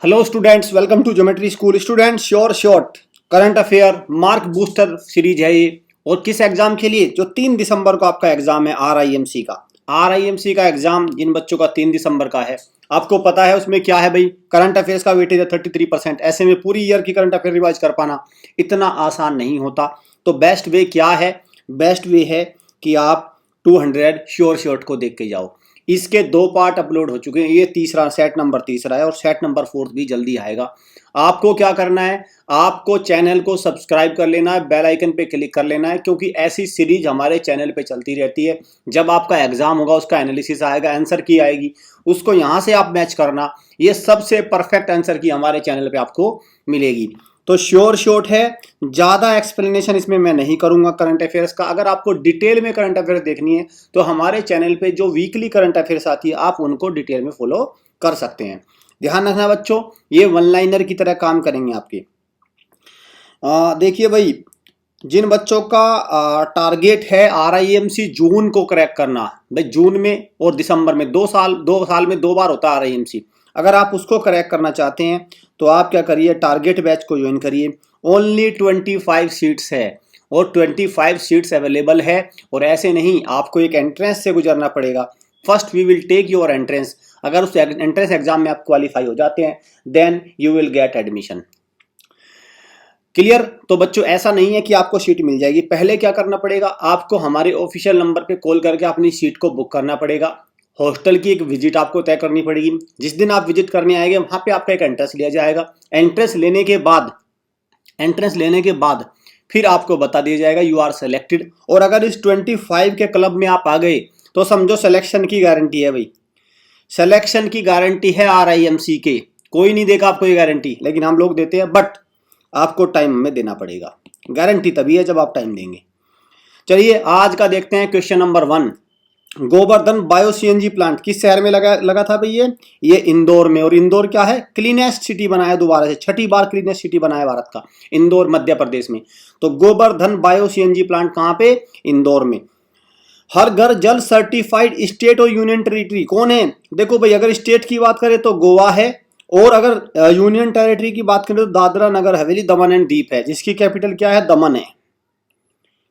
Hello students, welcome to geometry school. Students, sure shot current affair mark booster series है ये। और किस exam के लिए? जो 3 दिसंबर को आपका एग्जाम है आरआईएमसी का। आरआईएमसी का एग्जाम जिन बच्चों का 3 दिसंबर का है, आपको पता है उसमें क्या है भाई। करंट अफेयर्स का वेटेज है 33%। ऐसे में पूरी ईयर की करंट अफेयर रिवाइज कर पाना इतना आसान नहीं होता। तो बेस्ट वे क्या है? बेस्ट वे है कि आप 200 श्योर शॉर्ट को देख के जाओ। इसके 2 पार्ट अपलोड हो चुके हैं। ये तीसरा सेट नंबर तीसरा है और सेट नंबर 4 भी जल्दी आएगा। आपको क्या करना है? आपको चैनल को सब्सक्राइब कर लेना है, बेल आइकन पे क्लिक कर लेना है, क्योंकि ऐसी सीरीज हमारे चैनल पे चलती रहती है। जब आपका एग्जाम होगा उसका एनालिसिस आएगा, आंसर की आएगी, उसको यहाँ से आप मैच करना। ये सबसे परफेक्ट आंसर की हमारे चैनल पे आपको मिलेगी। तो श्योर शॉर्ट है, ज़्यादा एक्सप्लेनेशन इसमें मैं नहीं करूंगा करंट अफेयर्स का। अगर आपको डिटेल में करंट अफेयर्स देखनी है तो हमारे चैनल पे जो वीकली करंट अफेयर्स आती है आप उनको डिटेल में फॉलो कर सकते हैं। ध्यान रखना बच्चों, ये वन लाइनर की तरह काम करेंगे आपके। देखिए भाई, जिन बच्चों का टारगेट है आरआईएमसी जून को क्रैक करना, भाई जून में और दिसंबर में 2 साल में 2 बार होता है आरआईएमसी। अगर आप उसको क्रैक करना चाहते हैं तो आप क्या करिए, टारगेट बैच को ज्वाइन करिए। ओनली 25 सीट्स है और 25 सीट्स अवेलेबल है। और ऐसे नहीं, आपको एक एंट्रेंस से गुजरना पड़ेगा। First we will take your entrance. अगर उस एंट्रेंस एग्जाम में आप क्वालिफाई हो जाते हैं then you will get admission. Clear? तो बच्चों ऐसा नहीं है कि आपको सीट मिल जाएगी। पहले क्या करना पड़ेगा, आपको हमारे ऑफिशियल नंबर पे कॉल करके अपनी सीट को बुक करना पड़ेगा। हॉस्टल की एक विजिट आपको तय करनी पड़ेगी। जिस दिन आप विजिट करने आएंगे वहां पे आपका एक एंट्रेंस लिया जाएगा। एंट्रेंस लेने के बाद फिर आपको बता दिया जाएगा यू आर सेलेक्टेड। और अगर इस 25 के क्लब में आप आ गए तो समझो सिलेक्शन की गारंटी है भाई। सिलेक्शन की गारंटी है आरआईएमसी के। कोई नहीं देगा आपको ये गारंटी, लेकिन हम लोग देते हैं। बट आपको टाइम में देना पड़ेगा। गारंटी तभी है जब आप टाइम देंगे। चलिए आज का देखते हैं question number 1। Govardhan bio CNG plant किस शहर में लगा था भाई? ये इंदौर में। और इंदौर क्या है? क्लीनेस्ट सिटी बनाया दोबारा से, 6ठी बार क्लीनेस्ट सिटी बनाया भारत का इंदौर, मध्य प्रदेश में। तो गोवर्धन बायो सीएनजी प्लांट कहां पे? इंदौर में। हर घर जल सर्टिफाइड स्टेट और यूनियन टेरिटरी कौन है? देखो भाई, अगर स्टेट की बात करें तो गोवा है। और अगर यूनियन टेरिटरी की बात करें तो दादरा नगर हवेली दमन एंड दीप है, जिसकी कैपिटल क्या है? दमन है।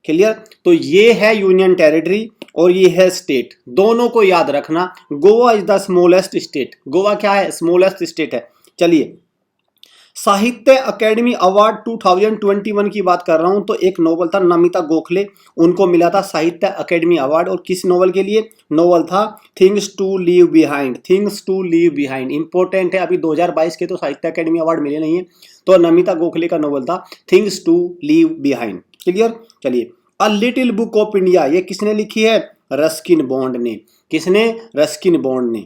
क्लियर? तो ये है यूनियन टेरिटरी और ये है स्टेट। दोनों को याद रखना। Goa is the smallest state. Goa क्या है? स्मॉलेस्ट स्टेट है। चलिए, साहित्य अकेडमी अवार्ड 2021 की बात कर रहा हूं तो एक नोवेल था नमिता गोखले, उनको मिला था साहित्य अकेडमी अवार्ड। और किस नोवेल के लिए? नोवेल था things to leave behind. Things to leave behind important है। अभी 2022 के तो साहित्य अकेडमी अवार्ड मिले नहीं है, तो नमिता गोखले का नोवेल था things to leave behind. Clear? चलिए, a little book of India ये किसने लिखी है? रस्किन बॉन्ड ने। किसने? रस्किन बॉन्ड ने।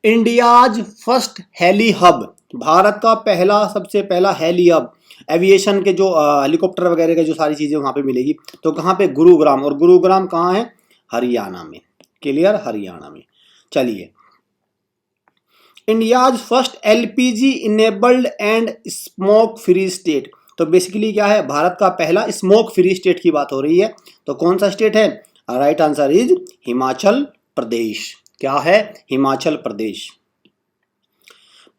India's first heli hub, Bharat का सबसे पहला हेली हब, एविएशन के जो हेलीकॉप्टर वगैरह के जो सारी चीजें वहां पे मिलेगी। तो कहां पे? गुरुग्राम। और गुरुग्राम कहां है? हरियाणा में। क्लियर? हरियाणा में। चलिए, India's first LPG enabled and smoke free state. तो बेसिकली क्या है? भारत का पहला स्मोक फ्री स्टेट की बात हो रही है। तो कौन सा स्टेट है? Right answer is Himachal Pradesh. क्या है? हिमाचल प्रदेश।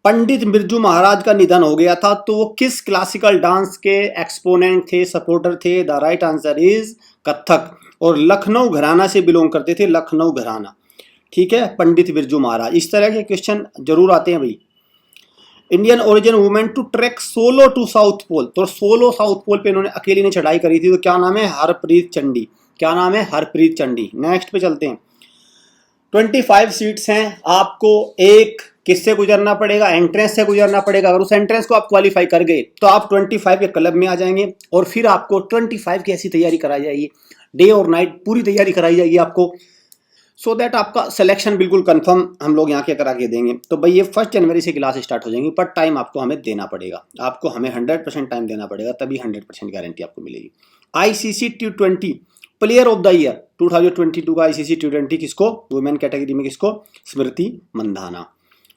पंडित बिरजू महाराज का निधन हो गया था, तो वो किस क्लासिकल डांस के एक्सपोनेंट थे, सपोर्टर थे? The right answer is Kathak. और लखनऊ घराना से बिलोंग करते थे, लखनऊ घराना। ठीक है, पंडित बिरजू महाराज। इस तरह के क्वेश्चन जरूर आते हैं भाई। Indian origin women to trek solo to South Pole. तो सोलो साउथ पोल पे इन्होंने अकेली ने चढ़ाई करी थी, तो क्या नाम है? हरप्रीत चंडी। क्या नाम है? हरप्रीत चंडी। नेक्स्ट पे चलते हैं। 25 सीट्स हैं। आपको एक किससे गुजरना पड़ेगा? एंट्रेंस से गुजरना पड़ेगा। अगर उस एंट्रेंस को आप क्वालिफाई कर गए तो आप 25 के क्लब में आ जाएंगे। और फिर आपको 25 की ऐसी तैयारी कराई जाएगी, डे और नाइट पूरी तैयारी कराई जाएगी आपको, सो दैट आपका सिलेक्शन बिल्कुल कंफर्म हम लोग यहाँ के करा के देंगे। तो भाई ये 1 जनवरी से क्लास स्टार्ट हो जाएंगी, पर टाइम आपको हमें देना पड़ेगा। आपको हमें 100% टाइम देना पड़ेगा, तभी 100% गारंटी आपको मिलेगी। ICC T20 player of the year 2022 का आईसीसी T20 किसको? वुमेन कैटेगरी में किसको? Smriti Mandhana.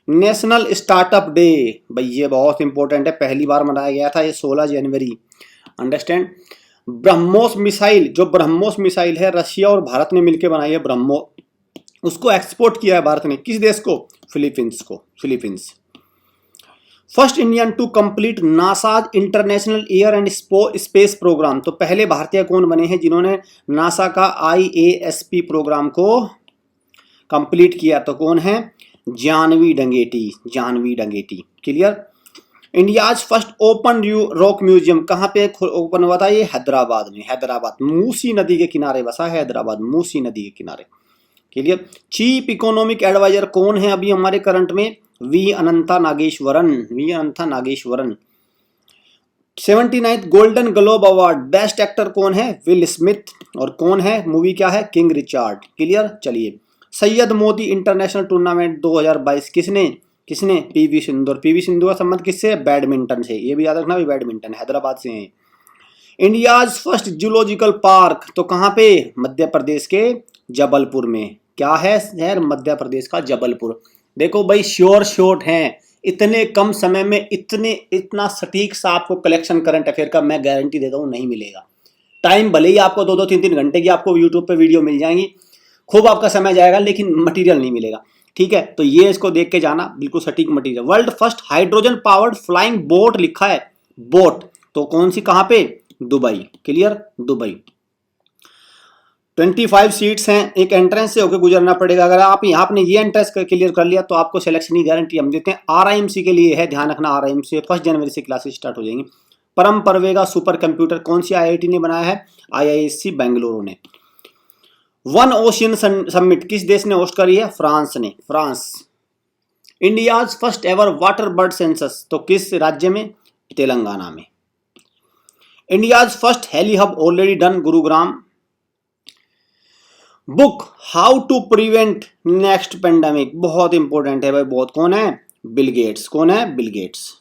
National startup day, भाई ये बहुत इंपॉर्टेंट है, पहली बार मनाया गया था ये 16 जनवरी। अंडरस्टैंड? ब्रह्मोस मिसाइल, जो ब्रह्मोस मिसाइल है रशिया और भारत ने मिलकर बनाई है ब्रह्मोस, उसको एक्सपोर्ट किया है भारत ने किस देश को? फिलीपींस को। Philippines. First Indian to complete NASA's international air and space program, तो पहले भारतीय कौन बने हैं जिन्होंने नासा का IASP प्रोग्राम को कंप्लीट किया, तो कौन है, Jahnavi Dangeti, Jahnavi Dangeti. Clear. India's first open rock museum कहाँ पे ओपन हुआ था, ये हैदराबाद में, हैदराबाद मूसी नदी के किनारे बसा है, हैदराबाद मूसी नदी के किनारे। क्लियर। चीफ इकोनॉमिक एडवाइजर कौन है अभी हमारे करंट में, V Anantha Nageswaran, V Anantha Nageswaran. 79th golden globe award best actor कौन है, विल स्मिथ, और कौन है, मूवी क्या है, किंग रिचार्ड। क्लियर। चलिए, सैयद मोदी इंटरनेशनल टूर्नामेंट 2022 किसने, PV सिंधु, और PV सिंधु का संबंध किससे, बैडमिंटन से, ये भी याद रखना, भी बैडमिंटन हैदराबाद से है। इंडियाज फर्स्ट जूलॉजिकल पार्क, तो कहाँ पे, मध्य प्रदेश के जबलपुर में। क्या है शहर, मध्य प्रदेश का जबलपुर। देखो भाई, श्योर शॉर्ट हैं, इतने कम समय में इतना सटीक सा आपको कलेक्शन करंट अफेयर का मैं गारंटी देता हूँ नहीं मिलेगा। टाइम भले ही आपको 2-2, 3-3 घंटे की आपको यूट्यूब पे वीडियो मिल जाएंगी, खूब आपका समय जाएगा, लेकिन मटेरियल नहीं मिलेगा। ठीक है, तो ये इसको देख के जाना, बिल्कुल सटीक material. World first hydrogen powered flying boat लिखा है, बोट, तो कौन सी, कहाँ पे, दुबई। Clear, Dubai. 25 सीट्स हैं, एक एंट्रेंस से होकर गुजरना पड़ेगा। अगर आप यहाँ आपने ये एंट्रेंस क्लियर कर लिया तो आपको सिलेक्शन की गारंटी हम देते हैं। RIMC के लिए है, ध्यान रखना, RIMC 1 जनवरी से क्लासेस स्टार्ट हो जाएंगी। परम परवेगा सुपर कंप्यूटर कौन सी IIT ने बनाया है, IISc बेंगलुरु ने। वन ओशियन समिट किस देश ने होस्ट करी है, फ्रांस ने, France. India's first ever water bird census, तो किस राज्य में, तेलंगाना में। India's first heli hub already done, Gurugram. Book how to prevent next pandemic, बहुत इंपॉर्टेंट है भाई, बहुत। कौन है, बिल गेट्स, कौन है, बिल गेट्स।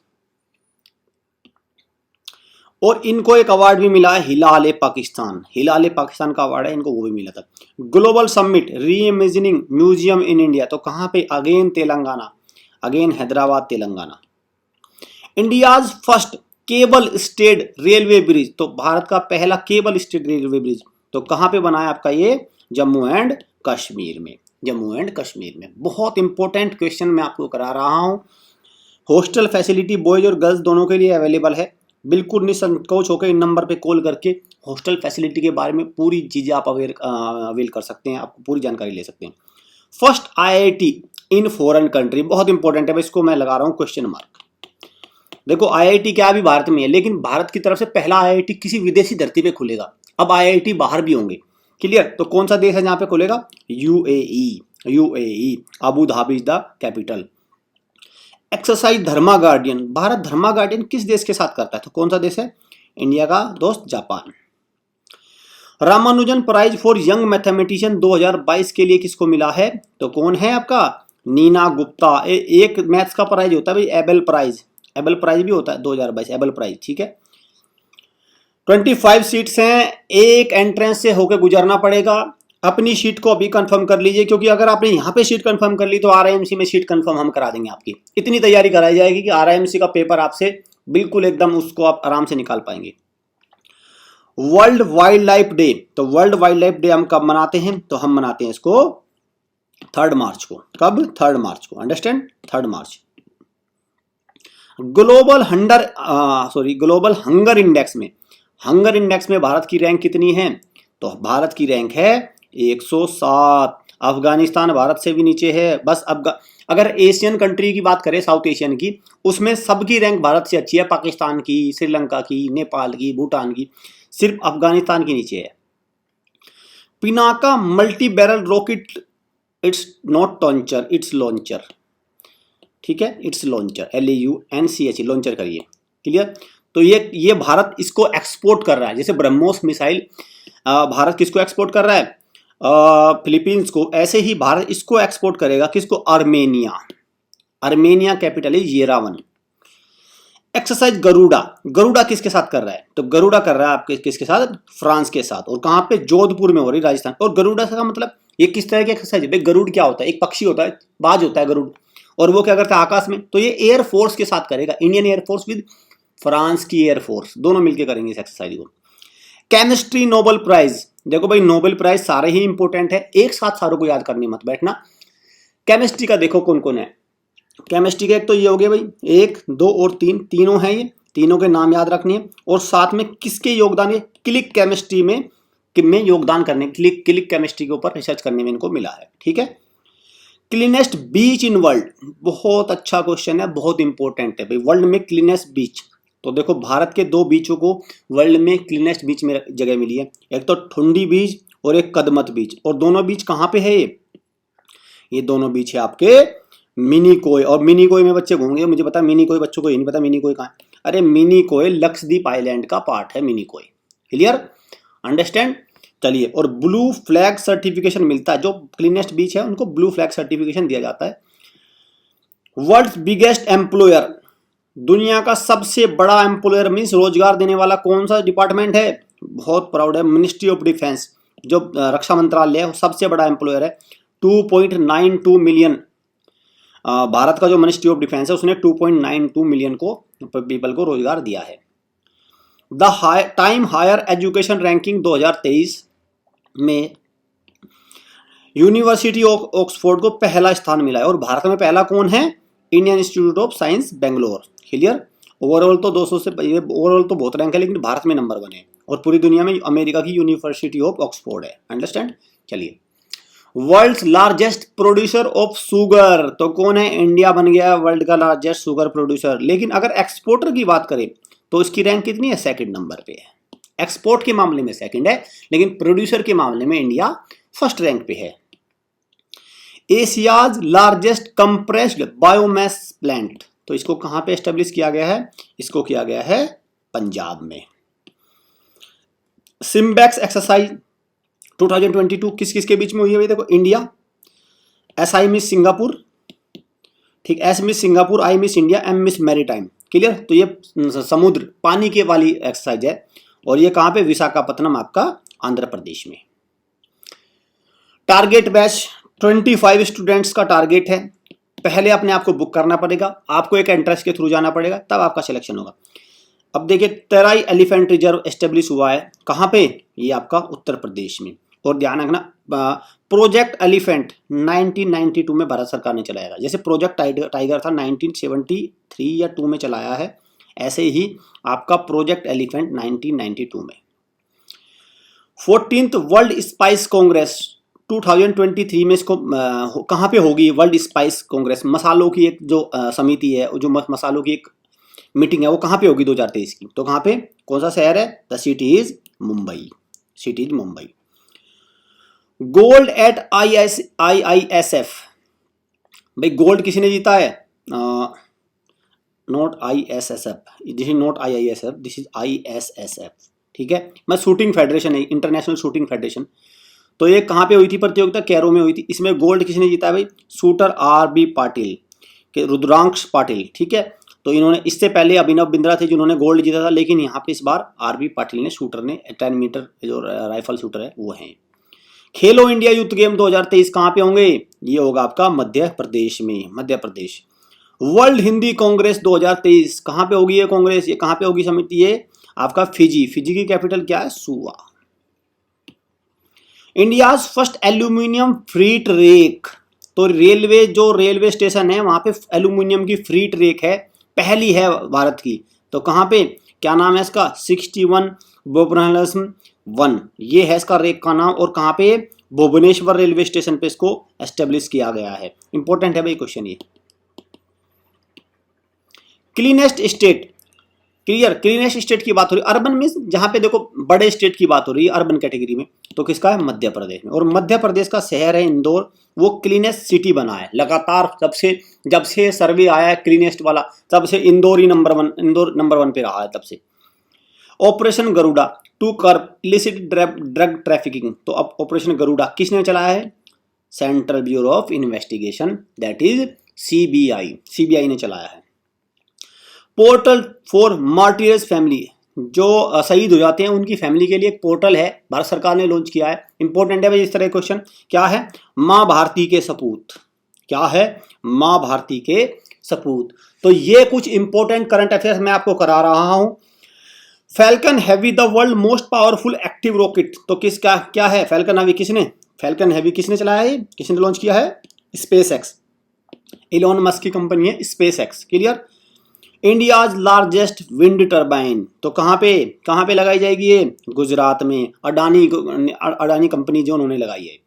और इनको एक अवार्ड भी मिला है, हिलाल ए पाकिस्तान, हिलाल ए पाकिस्तान का अवार्ड है इनको, वो भी मिला था। ग्लोबल समिट री इमेजिनिंग म्यूजियम इन इंडिया, तो कहां पे, again Telangana, again Hyderabad Telangana. India's first cable stayed railway bridge, तो भारत का पहला केबल स्टेड रेलवे ब्रिज, तो कहां पे बना है आपका ये, जम्मू एंड कश्मीर में, जम्मू एंड कश्मीर में। बहुत इंपॉर्टेंट क्वेश्चन मैं आपको करा रहा हूं। हॉस्टल फैसिलिटी बॉयज और गर्ल्स दोनों के लिए अवेलेबल है, बिल्कुल निसंकोच होकर इन नंबर पे कॉल करके हॉस्टल फैसिलिटी के बारे में पूरी चीजें आप अवेल कर सकते हैं, आपको पूरी जानकारी ले सकते हैं। First IIT in foreign country, बहुत इंपॉर्टेंट है, इसको मैं लगा रहा हूं क्वेश्चन मार्क। देखो IIT क्या अभी भारत में है, लेकिन भारत की तरफ से पहला IIT किसी विदेशी धरती पे खुलेगा। अब IIT बाहर भी होंगे। क्लियर। तो कौन सा देश है जहां पे खुलेगा, UAE, Abu Dhabi is the capital. Exercise Dharma guardian, Bharat Dharma guardian किस देश के साथ करता है, तो कौन सा देश है, इंडिया का दोस्त Japan. Ramanujan prize for young mathematician 2022 के लिए किसको मिला है, तो कौन है आपका, नीना गुप्ता। एक मैथ्स का प्राइज होता है भाई, एबल प्राइज, एबल प्राइज भी होता है 2022, एबल प्राइज। ठीक है। 25 सीट्स हैं, एक एंट्रेंस से होकर गुजरना पड़ेगा। अपनी सीट को अभी कंफर्म कर लीजिए, क्योंकि अगर आपने यहाँ पे सीट कंफर्म कर ली तो RIMC में सीट कंफर्म हम करा देंगे आपकी। इतनी तैयारी कराई जाएगी कि RIMC का पेपर आपसे बिल्कुल एकदम उसको आप आराम से निकाल पाएंगे। वर्ल्ड वाइल्ड लाइफ डे, तो वर्ल्ड वाइल्ड लाइफ डे हम कब मनाते हैं, तो हम मनाते हैं इसको 3 मार्च को। कब, 3 मार्च को, अंडरस्टैंड, 3 मार्च। ग्लोबल हंगर इंडेक्स में, हंगर इंडेक्स में भारत की रैंक कितनी है, तो भारत की रैंक है 107। अफगानिस्तान भारत से भी नीचे है। बस अगर एशियन कंट्री की बात करें, साउथ एशियन की, उसमें सबकी रैंक भारत से अच्छी है, पाकिस्तान की, श्रीलंका की, नेपाल की, भूटान की, सिर्फ अफगानिस्तान के नीचे है। Pinaka multi barrel rocket, it's not launcher, it's launcher. ठीक है, इट्स लॉन्चर, LAUNCH, लॉन्चर करिए। क्लियर। तो ये भारत इसको एक्सपोर्ट कर रहा है, जैसे ब्रह्मोस मिसाइल भारत किसको एक्सपोर्ट कर रहा है, फिलीपींस को, ऐसे ही भारत इसको एक्सपोर्ट करेगा, किसको, आर्मेनिया। आर्मेनिया कैपिटल है येरेवन। एक्सरसाइज गरुड़ा, गरुड़ा किसके साथ कर रहा है, तो गरुड़ा कर रहा है आपके किसके साथ, फ्रांस के साथ। और कहाँ पे, जोधपुर में हो रही, राजस्थान। और गरुड़ा का मतलब ये किस तरह की एक्सरसाइज है, गरुड़ क्या होता है, एक पक्षी होता है, बाज होता है गरुड़, और वो क्या करता है आकाश में, तो ये एयरफोर्स के साथ करेगा, इंडियन एयरफोर्स विद फ्रांस की एयरफोर्स, दोनों मिलकर करेंगे इस एक्सरसाइज को। केमिस्ट्री नोबेल प्राइज, देखो भाई नोबेल प्राइज सारे ही इंपॉर्टेंट है, एक साथ सारों को याद करने मत बैठना। केमिस्ट्री का देखो कौन कौन है, केमिस्ट्री के एक तो ये हो गया भाई, 1 2 और 3, तीनों हैं, ये तीनों के नाम याद रखने हैं। और साथ में किसके योगदान है, क्लिक केमिस्ट्री में योगदान करने, क्लिक केमिस्ट्री के ऊपर रिसर्च करने में इनको मिला है। ठीक है। क्लीनेस्ट बीच इन वर्ल्ड, बहुत अच्छा क्वेश्चन है, बहुत इंपॉर्टेंट है भाई। वर्ल्ड में क्लीनेस्ट बीच, तो देखो भारत के 2 बीचों को वर्ल्ड में क्लीनेस्ट बीच में जगह मिली है, एक तो ठुंडी बीच और एक कदमत बीच। और दोनों बीच कहाँ पे है, ये दोनों बीच है आपके मिनिकोय। और मिनिकोय में बच्चे घूमेंगे, मुझे पता मिनिकोय, बच्चों को ये नहीं पता मिनिकोय कहाँ है। अरे मिनिकोय लक्षद्वीप आइलैंड का पार्ट है मिनिकोय। Clear, understand. चलिए, और ब्लू फ्लैग सर्टिफिकेशन मिलता है, जो क्लीनेस्ट बीच है उनको ब्लू फ्लैग सर्टिफिकेशन दिया जाता है। वर्ल्ड बिगेस्ट एम्प्लॉयर, दुनिया का सबसे बड़ा एम्प्लॉयर मीन्स रोजगार देने वाला कौन सा डिपार्टमेंट है, बहुत प्राउड है, मिनिस्ट्री ऑफ डिफेंस, जो रक्षा मंत्रालय है, सबसे बड़ा एम्प्लॉयर है। 2.92 मिलियन, भारत का जो मिनिस्ट्री ऑफ डिफेंस है उसने 2.92 मिलियन को पीपल को रोजगार दिया है। The time higher education ranking 2023 में यूनिवर्सिटी ऑफ ऑक्सफोर्ड को पहला स्थान मिला है। और भारत में पहला कौन है, Indian institute of science Bangalore. Clear, overall तो 200 से, ओवरऑल तो बहुत रैंक है, लेकिन भारत में नंबर 1 है। और पूरी दुनिया में अमेरिका की यूनिवर्सिटी ऑफ ऑक्सफोर्ड है। अंडरस्टैंड। चलिए, world's largest producer of sugar, तो कौन है, इंडिया बन गया वर्ल्ड का लार्जेस्ट शुगर प्रोड्यूसर। लेकिन अगर एक्सपोर्टर की बात करें तो इसकी रैंक कितनी है, 2nd नंबर पे है। एक्सपोर्ट के मामले में 2nd है, लेकिन प्रोड्यूसर के मामले में इंडिया 1st रैंक पे है। Asia's largest compressed biomass plant, तो इसको कहां पे एस्टेब्लिश किया गया है, इसको किया गया है पंजाब में। सिम्बैक्स एक्सरसाइज 2022 किस किस के बीच में हुई है भाई, देखो इंडिया, SI मिस सिंगापुर, ठीक, S miss Singapore, I miss India, M miss maritime. Clear, तो ये समुद्र पानी के वाली एक्सरसाइज है। और ये कहां पे, विशाखापत्तनम आपका आंध्र प्रदेश में। टारगेट बैच 25 स्टूडेंट्स का टारगेट है। पहले अपने आप को बुक करना पड़ेगा, आपको एक एंट्रेंस के थ्रू जाना पड़ेगा, तब आपका सिलेक्शन होगा। अब देखिए, तेराई एलिफेंट रिजर्व एस्टेब्लिश हुआ है कहां पे, ये आपका उत्तर प्रदेश में। और ध्यान रखना, प्रोजेक्ट एलिफेंट 1992 में भारत सरकार ने चलाया था। जैसे प्रोजेक्ट टाइगर था 1973 या 2 में चलाया है, ऐसे ही आपका प्रोजेक्ट एलिफेंट 1992 में। 14th वर्ल्ड स्पाइस कांग्रेस 2023 में इसको कहाँ पे होगी, वर्ल्ड स्पाइस कांग्रेस, मसालों की एक जो समिति है, जो मसालों की एक मीटिंग है, वो कहाँ पे होगी 2023 की, तो कहाँ पे, कौन सा शहर है, the city is Mumbai, city is Mumbai. Gold eight IISF, भाई गोल्ड किसी ने जीता है, not ISSF, this is not IISF, this is ISSF। ठीक है, मैं शूटिंग फेडरेशन है, इंटरनेशनल शूटिंग फेडरेशन। तो ये कहाँ पे हुई थी प्रतियोगिता, कैरो में हुई थी। इसमें गोल्ड किसने जीता है भाई, शूटर RB पाटिल के, रुद्रांश पाटिल। ठीक है, तो इन्होंने, इससे पहले अभिनव बिंद्रा थे जिन्होंने गोल्ड जीता था, लेकिन यहाँ पे इस बार RB पाटिल ने, शूटर ने, 10 मीटर जो राइफल शूटर है वो है। खेलो इंडिया यूथ गेम 2023 कहाँ पे होंगे, ये होगा आपका मध्य प्रदेश में, मध्य प्रदेश। वर्ल्ड हिंदी कांग्रेस 2023 कहाँ पे होगी ये कांग्रेस, ये कहाँ पे होगी समिति, ये आपका फिजी, फिजी की कैपिटल क्या है, सुवा। इंडिया फर्स्ट एल्यूमिनियम फ्रीट रेक, तो रेलवे, जो रेलवे स्टेशन है वहां पे एल्यूमिनियम की फ्रीट रेक है, पहली है भारत की। तो कहां पे, क्या नाम है इसका, 61 भुवनेश्वर 1, ये है इसका रेक का नाम। और कहां पे, भुवनेश्वर रेलवे स्टेशन पे इसको एस्टेब्लिश किया गया है। इंपॉर्टेंट है भाई क्वेश्चन ये। Cleanest state, clear, cleanest state की बात हो रही है, अर्बन मीन्स जहां पे देखो बड़े स्टेट की बात हो रही है अर्बन कैटेगरी में, तो किसका है, मध्य प्रदेश में। और मध्य प्रदेश का शहर है इंदौर, वो क्लीनेस्ट सिटी बना है लगातार, जब से सर्वे आया है क्लीनेस्ट वाला, तब से इंदौर ही इंदौर नंबर 1 पे रहा है तब से। Operation Garuda to curb illicit drug trafficking, तो अब ऑपरेशन गरुड़ा किसने चलाया है, central bureau of investigation, that is CBI ने चलाया है। पोर्टल फॉर मार्टियर्स फैमिली, जो शहीद हो जाते हैं उनकी फैमिली के लिए एक पोर्टल है, भारत सरकार ने लॉन्च किया है। इंपॉर्टेंट है भाई इस तरह क्वेश्चन, क्या है, माँ भारती के सपूत, क्या है, माँ भारती के सपूत। तो ये कुछ इंपॉर्टेंट करंट अफेयर्स मैं आपको करा रहा हूं। Falcon heavy the world most powerful active rocket, तो किसका क्या है, फैल्कन हैवी किसने चलाया है, किसने लॉन्च किया है, SpaceX। इलॉन मस्क की कंपनी है space x. Clear. India's largest wind turbine, तो कहाँ पे लगाई जाएगी ये? गुजरात में। अडानी कंपनी जो उन्होंने लगाई है।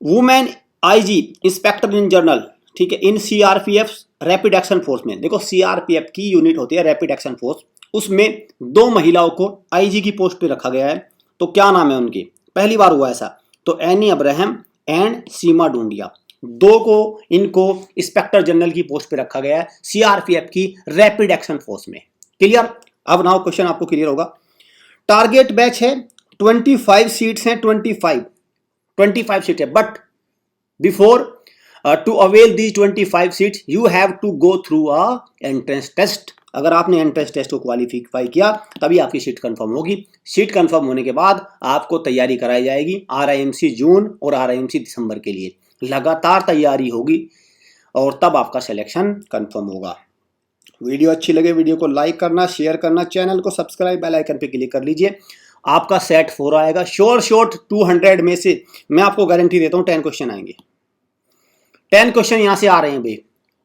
Women IG inspector in general, ठीक है, इन सीआरपीएफ रैपिड एक्शन फोर्स में। देखो सीआरपीएफ की यूनिट होती है रैपिड एक्शन फोर्स, उसमें 2 महिलाओं को आईजी की पोस्ट पे रखा गया है। तो क्या नाम है उनके? पहली बार हुआ ऐसा। तो एनी अब्राहम एंड सीमा ढूंढिया, 2 को इनको इंस्पेक्टर जनरल की पोस्ट पे रखा गया है सीआरपीएफ की रैपिड एक्शन फोर्स में। क्लियर। अब नाउ क्वेश्चन आपको क्लियर होगा। टारगेट बैच है 25 सीट्स हैं, 25 सीट है, but before to avail these 25 seats you have to go through a entrance test. अगर आपने एंट्रेंस टेस्ट को क्वालिफाई किया तभी आपकी सीट कंफर्म होगी। सीट कंफर्म होने के बाद आपको तैयारी कराई जाएगी आरआईएमसी जून और आरआईएमसी दिसंबर के लिए। लगातार तैयारी होगी और तब आपका सिलेक्शन कंफर्म होगा। वीडियो अच्छी लगे वीडियो को लाइक करना, शेयर करना, चैनल को सब्सक्राइब, बेल आइकन पे क्लिक कर लीजिए। आपका सेट 4 आएगा श्योर। 200 में से मैं आपको गारंटी देता हूं 10 क्वेश्चन आएंगे। 10 क्वेश्चन यहां से आ रहे हैं भाई,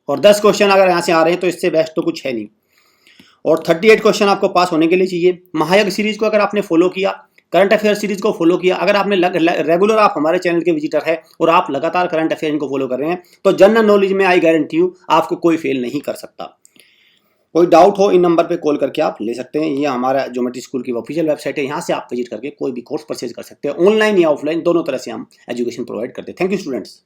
और 10 क्वेश्चन अगर यहां से आ रहे हैं तो इससे बेस्ट तो कुछ है नहीं। और 38 क्वेश्चन आपको पास होने के लिए चाहिए। महायज्ञ सीरीज को अगर आपने फॉलो किया, करंट अफेयर सीरीज को फॉलो किया, अगर आपने रेगुलर आप हमारे चैनल के विजिटर है और आप लगातार करंट अफेयर को फॉलो कर रहे हैं, तो जनरल नॉलेज में आई गारंटी हूं आपको कोई फेल नहीं कर सकता। कोई डाउट हो इन नंबर पे कॉल करके आप ले सकते हैं। ये हमारा ज्योमेट्री स्कूल की ऑफिशियल वेबसाइट है, यहाँ से आप विजिट करके कोई भी कोर्स परचेज कर सकते हैं, ऑनलाइन या ऑफलाइन दोनों तरह से हम एजुकेशन प्रोवाइड करते हैं। Thank you students.